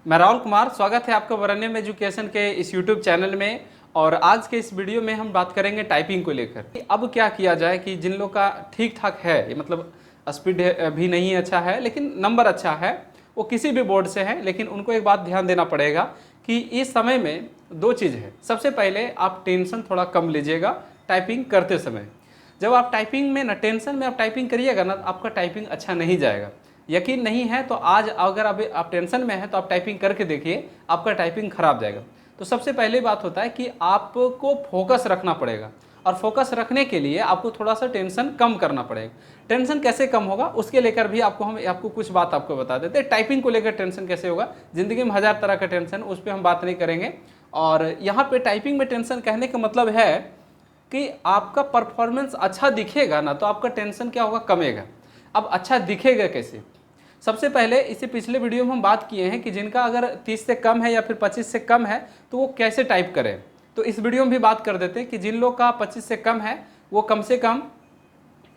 मैं राहुल कुमार, स्वागत है आपका वरण्यम एजुकेशन के इस यूट्यूब चैनल में। और आज के इस वीडियो में हम बात करेंगे टाइपिंग को लेकर कि अब क्या किया जाए कि जिन लोग का ठीक ठाक है, मतलब स्पीड भी नहीं अच्छा है लेकिन नंबर अच्छा है, वो किसी भी बोर्ड से है, लेकिन उनको एक बात ध्यान देना पड़ेगा कि इस समय में दो चीज़ है। सबसे पहले आप टेंशन थोड़ा कम लीजिएगा टाइपिंग करते समय। जब आप टाइपिंग में ना टेंशन में आप टाइपिंग करिएगा ना, आपका टाइपिंग अच्छा नहीं जाएगा। यकीन नहीं है तो आज अगर आप टेंशन में हैं तो आप टाइपिंग करके देखिए, आपका टाइपिंग खराब जाएगा। तो सबसे पहले बात होता है कि आपको फोकस रखना पड़ेगा, और फोकस रखने के लिए आपको थोड़ा सा टेंशन कम करना पड़ेगा। टेंशन कैसे कम होगा उसके लेकर भी आपको कुछ बात आपको बता देते हैं। टाइपिंग को लेकर टेंशन कैसे होगा, ज़िंदगी में हज़ार तरह का टेंशन, उस पर हम बात नहीं करेंगे। और यहाँ पे टाइपिंग में टेंशन कहने का मतलब है कि आपका परफॉर्मेंस अच्छा दिखेगा ना, तो आपका टेंशन क्या होगा, कमेगा। अब अच्छा दिखेगा कैसे? सबसे पहले इसे पिछले वीडियो में हम बात किए हैं कि जिनका अगर 30 से कम है या फिर 25 से कम है तो वो कैसे टाइप करें। तो इस वीडियो में भी बात कर देते हैं कि जिन लोग का 25 से कम है वो कम से कम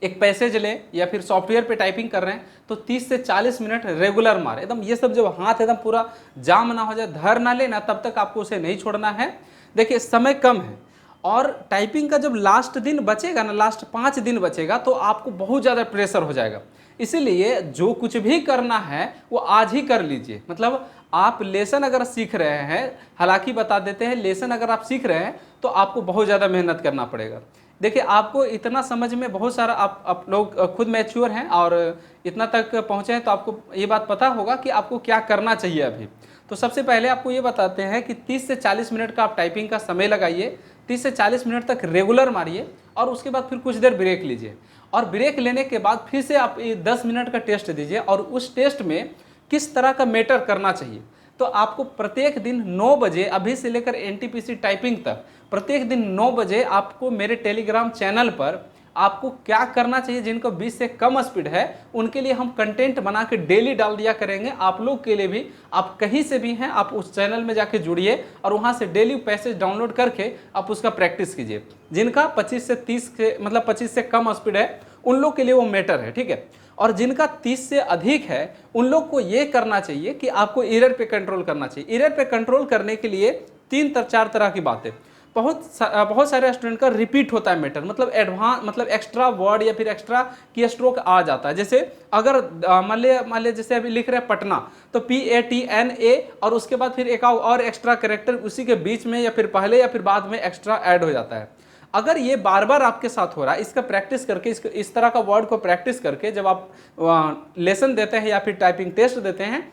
एक पैसेज ले या फिर सॉफ्टवेयर पे टाइपिंग कर रहे हैं तो 30 से 40 मिनट रेगुलर मारे। एकदम ये सब जब हाथ एकदम पूरा जाम ना हो जाए, धर ना लेना, तब तक आपको उसे नहीं छोड़ना है। देखिए समय कम है और टाइपिंग का जब लास्ट दिन बचेगा ना, लास्ट 5 दिन बचेगा, तो आपको बहुत ज़्यादा प्रेशर हो जाएगा। इसीलिए जो कुछ भी करना है वो आज ही कर लीजिए। मतलब आप लेसन अगर सीख रहे हैं, हालांकि बता देते हैं लेसन अगर आप सीख रहे हैं तो आपको बहुत ज़्यादा मेहनत करना पड़ेगा। देखिए आपको इतना समझ में बहुत सारा, आप लोग खुद मैच्योर हैं और इतना तक पहुँचे हैं तो आपको ये बात पता होगा कि आपको क्या करना चाहिए अभी। तो सबसे पहले आपको ये बताते हैं कि 30 से 40 मिनट का आप टाइपिंग का समय लगाइए, 30 से 40 मिनट तक रेगुलर मारिए और उसके बाद फिर कुछ देर ब्रेक लीजिए। और ब्रेक लेने के बाद फिर से आप 10 मिनट का टेस्ट दीजिए और उस टेस्ट में किस तरह का मैटर करना चाहिए। तो आपको प्रत्येक दिन 9 बजे, अभी से लेकर एनटीपीसी टाइपिंग तक प्रत्येक दिन 9 बजे आपको मेरे टेलीग्राम चैनल पर आपको क्या करना चाहिए, जिनको 20 से कम स्पीड है उनके लिए हम कंटेंट बना के डेली डाल दिया करेंगे। आप लोग के लिए भी, आप कहीं से भी हैं आप उस चैनल में जाके जुड़िए और वहां से डेली पैसेज डाउनलोड करके आप उसका प्रैक्टिस कीजिए। जिनका 25 से 30 के मतलब 25 से कम स्पीड है उन लोग के लिए वो मैटर है, ठीक है। और जिनका 30 से अधिक है उन लोग को ये करना चाहिए कि आपको एरर पे कंट्रोल करना चाहिए। एरर पे कंट्रोल करने के लिए 3-4 तरह की बातें, बहुत सारे स्टूडेंट का रिपीट होता है मैटर, मतलब एडवांस, मतलब एक्स्ट्रा वर्ड या फिर एक्स्ट्रा की स्ट्रोक आ जाता है। जैसे अगर मान लिया जैसे अभी लिख रहे हैं पटना, तो PATNA और उसके बाद फिर एक और एक्स्ट्रा कैरेक्टर उसी के बीच में या फिर पहले या फिर बाद में एक्स्ट्रा ऐड हो जाता है। अगर ये बार बार आपके साथ हो रहा है, इसका प्रैक्टिस करके, इस तरह का वर्ड को प्रैक्टिस करके जब आप लेसन देते हैं या फिर टाइपिंग टेस्ट देते हैं,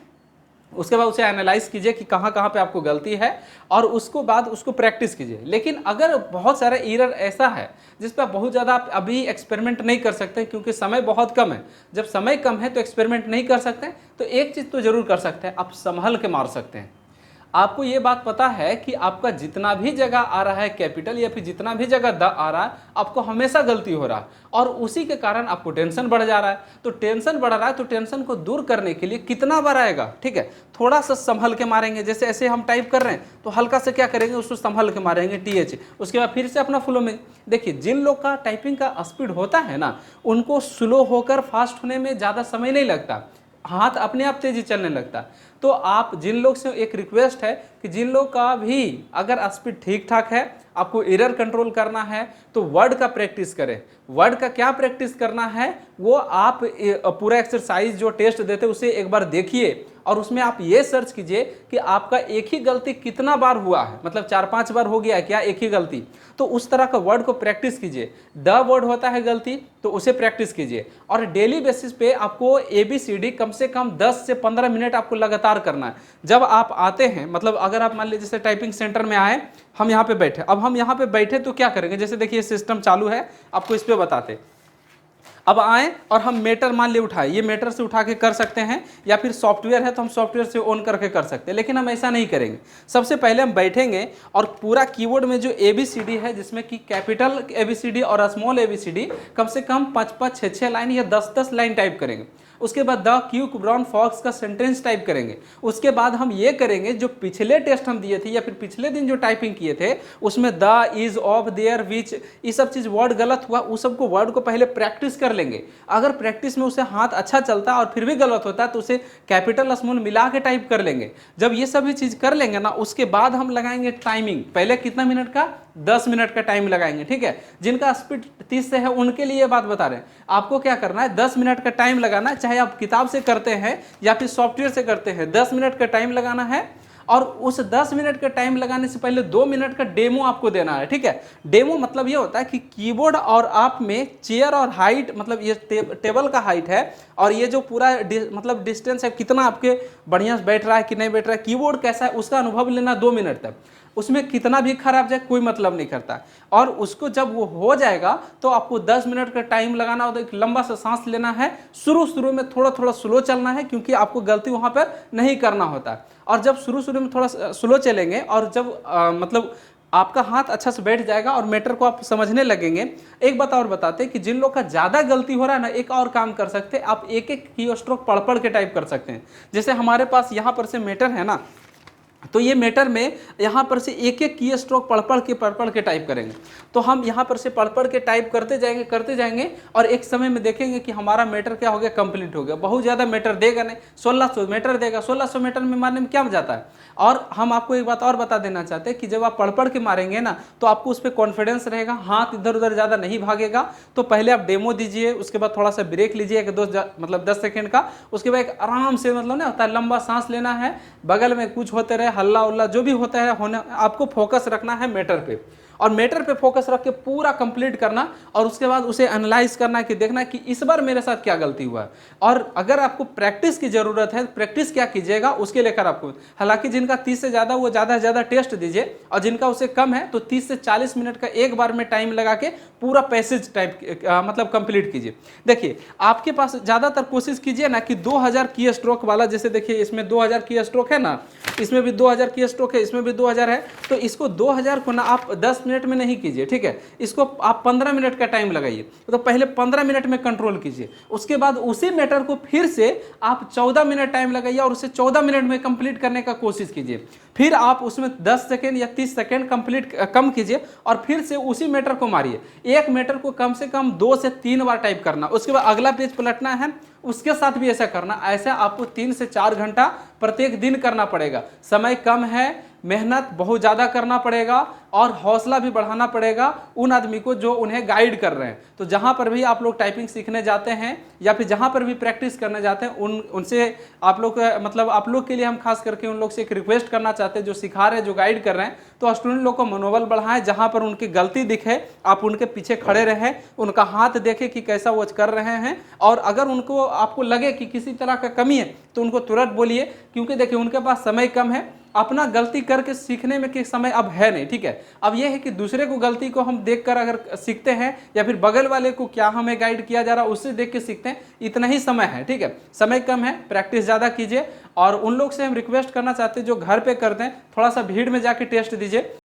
उसके बाद उसे एनालाइज कीजिए कि कहाँ कहाँ पे आपको गलती है और उसको बाद उसको प्रैक्टिस कीजिए। लेकिन अगर बहुत सारा एरर ऐसा है जिस पर बहुत ज़्यादा आप अभी एक्सपेरिमेंट नहीं कर सकते क्योंकि समय बहुत कम है, जब समय कम है तो एक्सपेरिमेंट नहीं कर सकते, तो एक चीज़ तो ज़रूर कर सकते हैं, आप संभल के मार सकते हैं। आपको ये बात पता है कि आपका जितना भी जगह आ रहा है कैपिटल या फिर जितना भी जगह द आ रहा है, आपको हमेशा गलती हो रहा है और उसी के कारण आपको टेंशन बढ़ जा रहा है। तो टेंशन बढ़ रहा है तो टेंशन को दूर करने के लिए कितना बार आएगा, ठीक है, थोड़ा सा संभल के मारेंगे। जैसे ऐसे हम टाइप कर रहे हैं तो हल्का से क्या करेंगे, उसको संभल के मारेंगे TH, उसके बाद फिर से अपना फ्लो में। देखिए जिन लोग का टाइपिंग का स्पीड होता है ना, उनको स्लो होकर फास्ट होने में ज़्यादा समय नहीं लगता, हाथ अपने आप तेजी चलने लगता। तो आप जिन लोग से एक रिक्वेस्ट है कि जिन लोग का भी अगर स्पीड ठीक ठाक है, आपको एरर कंट्रोल करना है तो वर्ड का प्रैक्टिस करें। वर्ड का क्या प्रैक्टिस करना है, वो आप पूरा एक्सरसाइज जो टेस्ट देते उसे एक बार देखिए और उसमें आप ये सर्च कीजिए कि आपका एक ही गलती कितना बार हुआ है, मतलब 4-5 बार हो गया है क्या एक ही गलती, तो उस तरह का वर्ड को प्रैक्टिस कीजिए। द वर्ड होता है गलती तो उसे प्रैक्टिस कीजिए और डेली बेसिस पे आपको ABCD कम से कम 10 से 15 मिनट आपको लगातार करना है। जब आप आते हैं, मतलब अगर आप मान लीजिए जैसे टाइपिंग सेंटर में आए, हम यहाँ पे बैठे, अब हम यहाँ पे बैठे तो क्या करेंगे, जैसे देखिए सिस्टम चालू है, आपको इस पे बताते। अब आए और हम मेटर मान ले उठाए, ये मेटर से उठा के कर सकते हैं या फिर सॉफ्टवेयर है तो हम सॉफ्टवेयर से ऑन करके कर सकते हैं, लेकिन हम ऐसा नहीं करेंगे। सबसे पहले हम बैठेंगे और पूरा कीबोर्ड में जो ABCD है, जिसमें कि कैपिटल ABCD और स्मॉल ABCD कम से कम 5-5, 6-6 लाइन या 10-10 लाइन टाइप करेंगे। उसके बाद द क्यूक ब्राउन फॉक्स का सेंटेंस टाइप करेंगे। उसके बाद हम ये करेंगे जो पिछले टेस्ट हम दिए थे या फिर पिछले दिन जो टाइपिंग किए थे उसमें द, इज, ऑफ, देयर, विच, ये सब चीज वर्ड गलत हुआ, उस सबको वर्ड को पहले प्रैक्टिस कर लेंगे। अगर प्रैक्टिस में उसे हाथ अच्छा चलता है और फिर भी गलत होता है तो उसे कैपिटल स्मॉल मिला के टाइप कर लेंगे। जब ये सभी चीज कर लेंगे ना उसके बाद हम लगाएंगे टाइमिंग। पहले कितना मिनट का? 10 मिनट का टाइम लगाएंगे, ठीक है। जिनका स्पीड 30 से है उनके लिए बात बता रहे हैं। आपको क्या करना है, 10 मिनट का टाइम लगाना है, चाहे आप किताब से करते हैं या फिर सॉफ्टवेयर से करते हैं, 10 मिनट का टाइम लगाना है। और उस 10 मिनट का टाइम लगाने से पहले 2 मिनट का डेमो आपको देना है, ठीक है। डेमो मतलब ये होता है कि कीबोर्ड और आप में चेयर और हाइट, मतलब ये टेबल का हाइट है और ये जो पूरा मतलब डिस्टेंस है, कितना आपके बढ़िया से बैठ रहा है कि नहीं बैठ रहा है, कीबोर्ड कैसा है, उसका अनुभव लेना 2 मिनट तक। उसमें कितना भी खराब जाए कोई मतलब नहीं करता। और उसको जब वो हो जाएगा तो आपको 10 मिनट का टाइम लगाना होता है, एक लंबा सा सांस लेना है, शुरू में थोड़ा थोड़ा स्लो चलना है क्योंकि आपको गलती वहां पर नहीं करना होता। और जब शुरू में थोड़ा स्लो चलेंगे और जब मतलब आपका हाथ अच्छा से बैठ जाएगा और मैटर को आप समझने लगेंगे। एक बात और बताते हैं कि जिन लोग का ज़्यादा गलती हो रहा है ना, एक और काम कर सकते हैं, आप एक एक की स्ट्रोक पढ़ के टाइप कर सकते हैं। जैसे हमारे पास यहाँ पर से मैटर है ना, तो ये मैटर में यहाँ पर से एक एक की स्ट्रोक पढ़ के टाइप करेंगे। तो हम यहाँ पर से पढ़ के टाइप करते जाएंगे और एक समय में देखेंगे कि हमारा मैटर क्या हो गया, कंप्लीट हो गया। बहुत ज़्यादा मैटर देगा नहीं, 1600 मैटर देगा। 1600 मैटर में मारने में क्या जाता है। और हम आपको एक बात और बता देना चाहते हैं कि जब आप पढ़ के मारेंगे ना तो आपको उस पर कॉन्फिडेंस रहेगा, हाथ इधर उधर ज़्यादा नहीं भागेगा। तो पहले आप डेमो दीजिए, उसके बाद थोड़ा सा ब्रेक लीजिए मतलब 10 सेकेंड का। उसके बाद एक आराम से मतलब ना होता है, लंबा सांस लेना है, बगल में कुछ होते रहे, हल्ला उल्ला जो भी होता है होने, आपको फोकस रखना है मैटर पे। और मैटर पे फोकस रख के पूरा कंप्लीट करना और उसके बाद उसे एनालाइज करना कि देखना कि इस बार मेरे साथ क्या गलती हुआ है। और अगर आपको प्रैक्टिस की जरूरत है, प्रैक्टिस क्या कीजिएगा उसके लेकर आपको, हालांकि जिनका 30 से ज़्यादा वो ज़्यादा से ज़्यादा टेस्ट दीजिए और जिनका उसे कम है तो 30 से 40 मिनट का एक बार में टाइम लगा के पूरा पैसेज टाइप मतलब कंप्लीट कीजिए। देखिए आपके पास ज़्यादातर कोशिश कीजिए ना कि 2000 की स्ट्रोक वाला, जैसे देखिए इसमें 2000 की स्ट्रोक है ना, इसमें भी 2000 की स्ट्रोक है, इसमें भी 2000 है। तो इसको 2000 को ना आप 10 मिनट में नहीं कीजिए, ठीक है। इसको आप 15 मिनट का टाइम लगाइए। तो पहले 15 मिनट में कंट्रोल कीजिए, उसके बाद उसी मैटर को फिर से आप 14 मिनट टाइम लगाइए और उसे 14 मिनट में कंप्लीट करने का कोशिश कीजिए। फिर आप उसमें 10 सेकेंड या 30 सेकेंड कंप्लीट कम कीजिए और फिर से उसी मैटर को मारिए। एक मैटर को कम से कम 2 से 3 बार टाइप करना, उसके बाद अगला पेज पलटना है, उसके साथ भी ऐसा करना। ऐसा आपको 3 से 4 घंटा प्रत्येक दिन करना पड़ेगा। समय कम है, मेहनत बहुत ज़्यादा करना पड़ेगा और हौसला भी बढ़ाना पड़ेगा उन आदमी को जो उन्हें गाइड कर रहे हैं। तो जहाँ पर भी आप लोग टाइपिंग सीखने जाते हैं या फिर जहाँ पर भी प्रैक्टिस करने जाते हैं उनसे आप लोग मतलब आप लोग के लिए हम खास करके उन लोग से एक रिक्वेस्ट करना चाहते हैं जो सिखा रहे हैं, जो गाइड कर रहे हैं। तो स्टूडेंट लोग को मनोबल बढ़ाएं, जहाँ पर उनकी गलती दिखे आप उनके पीछे खड़े रहें, उनका हाथ देखें कि कैसा वो कर रहे हैं। और अगर उनको आपको लगे कि किसी तरह का कमी है तो उनको तुरंत बोलिए, क्योंकि देखिए उनके पास समय कम है, अपना गलती करके सीखने में कि समय अब है नहीं, ठीक है। अब यह है कि दूसरे को गलती को हम देखकर अगर सीखते हैं या फिर बगल वाले को क्या हमें गाइड किया जा रहा है उससे देख के सीखते हैं, इतना ही समय है, ठीक है। समय कम है, प्रैक्टिस ज़्यादा कीजिए। और उन लोग से हम रिक्वेस्ट करना चाहते हैं जो घर पे करते हैं, थोड़ा सा भीड़ में जाके टेस्ट दीजिए।